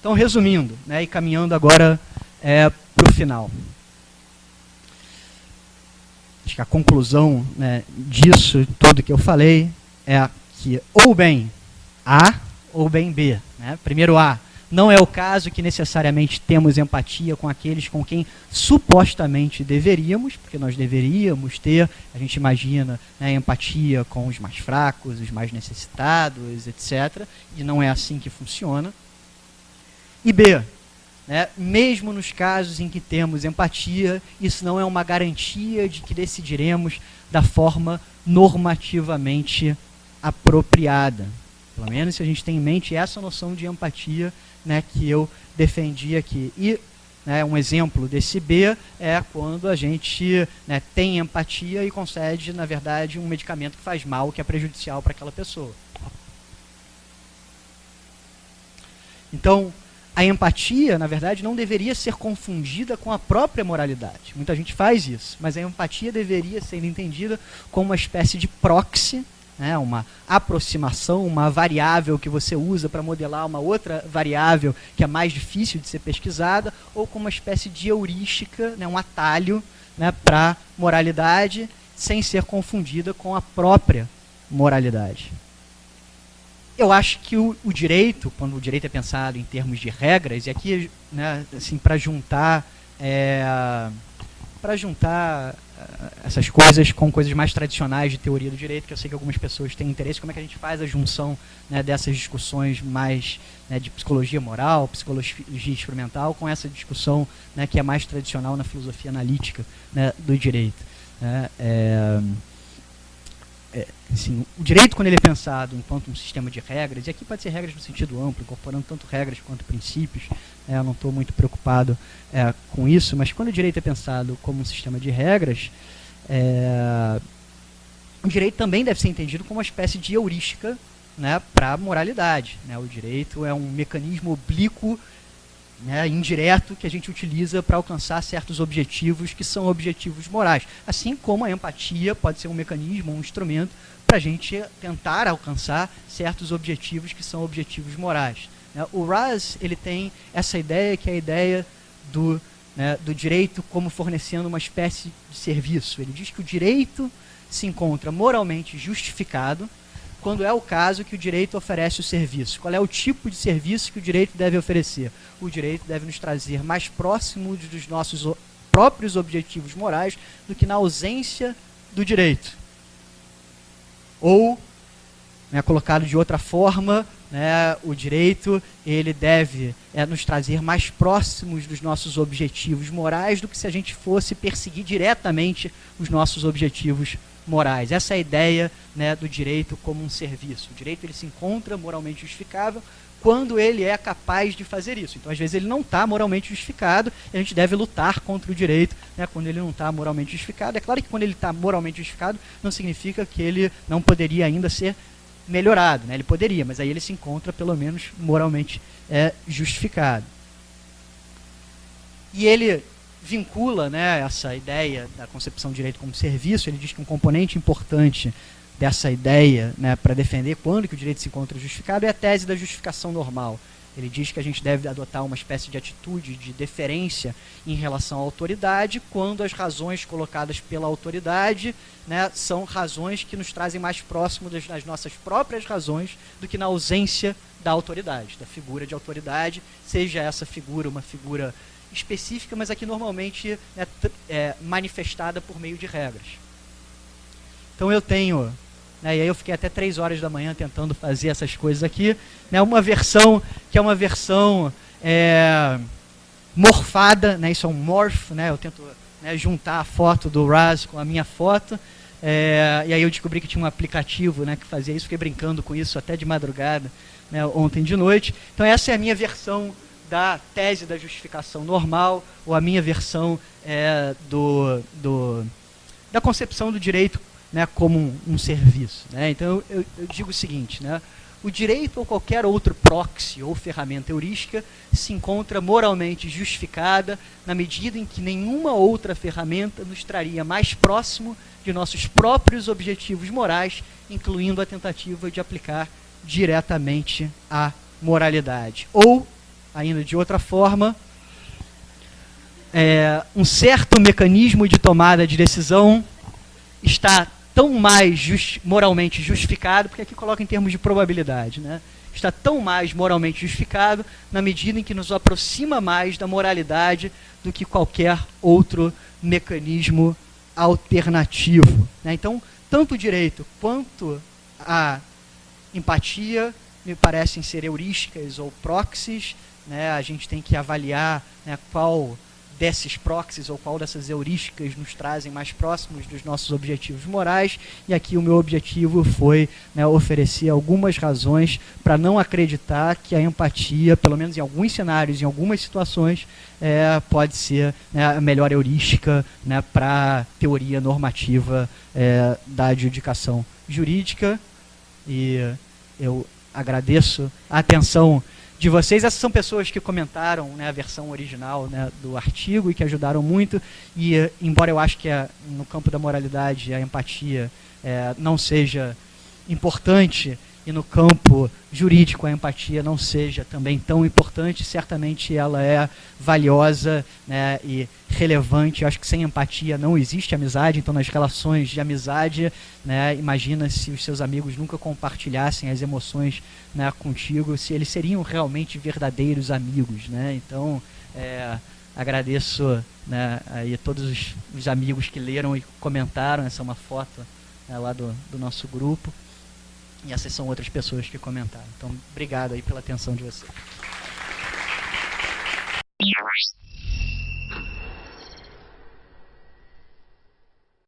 Então, resumindo, né, e caminhando agora para o final. Acho que a conclusão, né, disso tudo que eu falei é que ou bem A ou bem B. Né? Primeiro A, não é o caso que necessariamente temos empatia com aqueles com quem supostamente deveríamos, porque nós deveríamos ter, a gente imagina, né, empatia com os mais fracos, os mais necessitados, etc. E não é assim que funciona. E B, né, mesmo nos casos em que temos empatia, isso não é uma garantia de que decidiremos da forma normativamente apropriada. Pelo menos se a gente tem em mente essa noção de empatia, né, que eu defendi aqui. E, né, um exemplo desse B é quando a gente, né, tem empatia e concede, na verdade, um medicamento que faz mal, que é prejudicial para aquela pessoa. Então, a empatia, na verdade, não deveria ser confundida com a própria moralidade. Muita gente faz isso, mas a empatia deveria ser entendida como uma espécie de proxy, né, uma aproximação, uma variável que você usa para modelar uma outra variável que é mais difícil de ser pesquisada, ou como uma espécie de heurística, né, um atalho, né, para moralidade, sem ser confundida com a própria moralidade. Eu acho que o direito, quando o direito é pensado em termos de regras, e aqui, né, assim, para juntar essas coisas com coisas mais tradicionais de teoria do direito, que eu sei que algumas pessoas têm interesse, como é que a gente faz a junção, né, dessas discussões mais, né, de psicologia moral, psicologia experimental, com essa discussão, né, que é mais tradicional na filosofia analítica, né, do direito. Né? Assim, o direito, quando ele é pensado enquanto um sistema de regras, e aqui pode ser regras no sentido amplo, incorporando tanto regras quanto princípios, eu não estou muito preocupado com isso, mas quando o direito é pensado como um sistema de regras, o direito também deve ser entendido como uma espécie de heurística, né, para a moralidade. Né? O direito é um mecanismo oblíquo, né, indireto, que a gente utiliza para alcançar certos objetivos que são objetivos morais. Assim como a empatia pode ser um mecanismo, um instrumento para a gente tentar alcançar certos objetivos que são objetivos morais. Né? O Raz, ele tem essa ideia que é a ideia do direito como fornecendo uma espécie de serviço. Ele diz que o direito se encontra moralmente justificado quando é o caso que o direito oferece o serviço. Qual é o tipo de serviço que o direito deve oferecer? O direito deve nos trazer mais próximos dos nossos próprios objetivos morais do que na ausência do direito. Ou, né, colocado de outra forma, né, o direito ele deve nos trazer mais próximos dos nossos objetivos morais do que se a gente fosse perseguir diretamente os nossos objetivos morais. Essa é a ideia, né, do direito como um serviço. O direito ele se encontra moralmente justificável quando ele é capaz de fazer isso. Então, às vezes, ele não está moralmente justificado e a gente deve lutar contra o direito, né, quando ele não está moralmente justificado. É claro que quando ele está moralmente justificado, não significa que ele não poderia ainda ser melhorado. Né? Ele poderia, mas aí ele se encontra, pelo menos, moralmente justificado. E ele vincula, né, essa ideia da concepção de direito como serviço. Ele diz que um componente importante dessa ideia, né, para defender quando que o direito se encontra justificado é a tese da justificação normal. Ele diz que a gente deve adotar uma espécie de atitude de deferência em relação à autoridade quando as razões colocadas pela autoridade, né, são razões que nos trazem mais próximo das nossas próprias razões do que na ausência da autoridade, da figura de autoridade, seja essa figura uma figura específica, mas aqui normalmente é manifestada por meio de regras. Então eu tenho, né, e aí eu fiquei até 3 horas da manhã tentando fazer essas coisas aqui, né, uma versão que é uma versão morfada, né, isso é um morph, né, eu tento, né, juntar a foto do Raz com a minha foto, e aí eu descobri que tinha um aplicativo, né, que fazia isso, fiquei brincando com isso até de madrugada, né, ontem de noite. Então essa é a minha versão da tese da justificação normal, ou a minha versão da concepção do direito né, como um serviço, né? Então eu digo o seguinte, né? O direito ou qualquer outro proxy ou ferramenta heurística se encontra moralmente justificada na medida em que nenhuma outra ferramenta nos traria mais próximo de nossos próprios objetivos morais, incluindo a tentativa de aplicar diretamente a moralidade. Ou, ainda de outra forma, um certo mecanismo de tomada de decisão está tão mais moralmente justificado, porque aqui coloca em termos de probabilidade, né? Está tão mais moralmente justificado na medida em que nos aproxima mais da moralidade do que qualquer outro mecanismo alternativo, né? Então, tanto o direito quanto a empatia me parecem ser heurísticas ou proxies, né? A gente tem que avaliar, né, qual desses proxies ou qual dessas heurísticas nos trazem mais próximos dos nossos objetivos morais, e aqui o meu objetivo foi, né, oferecer algumas razões para não acreditar que a empatia, pelo menos em alguns cenários, em algumas situações, pode ser, né, a melhor heurística, né, para a teoria normativa da adjudicação jurídica. E eu agradeço a atenção de vocês. Essas são pessoas que comentaram, né, a versão original, né, do artigo e que ajudaram muito. E embora eu acho que no campo da moralidade a empatia não seja importante, e no campo jurídico a empatia não seja também tão importante, certamente ela é valiosa, né, e relevante. Eu acho que sem empatia não existe amizade. Então, nas relações de amizade, né, imagina se os seus amigos nunca compartilhassem as emoções, né, contigo, se eles seriam realmente verdadeiros amigos, né? Então, agradeço, né, aí a todos os amigos que leram e comentaram. Essa é uma foto, né, lá do nosso grupo. E essas são outras pessoas que comentaram. Então, obrigado aí pela atenção de vocês.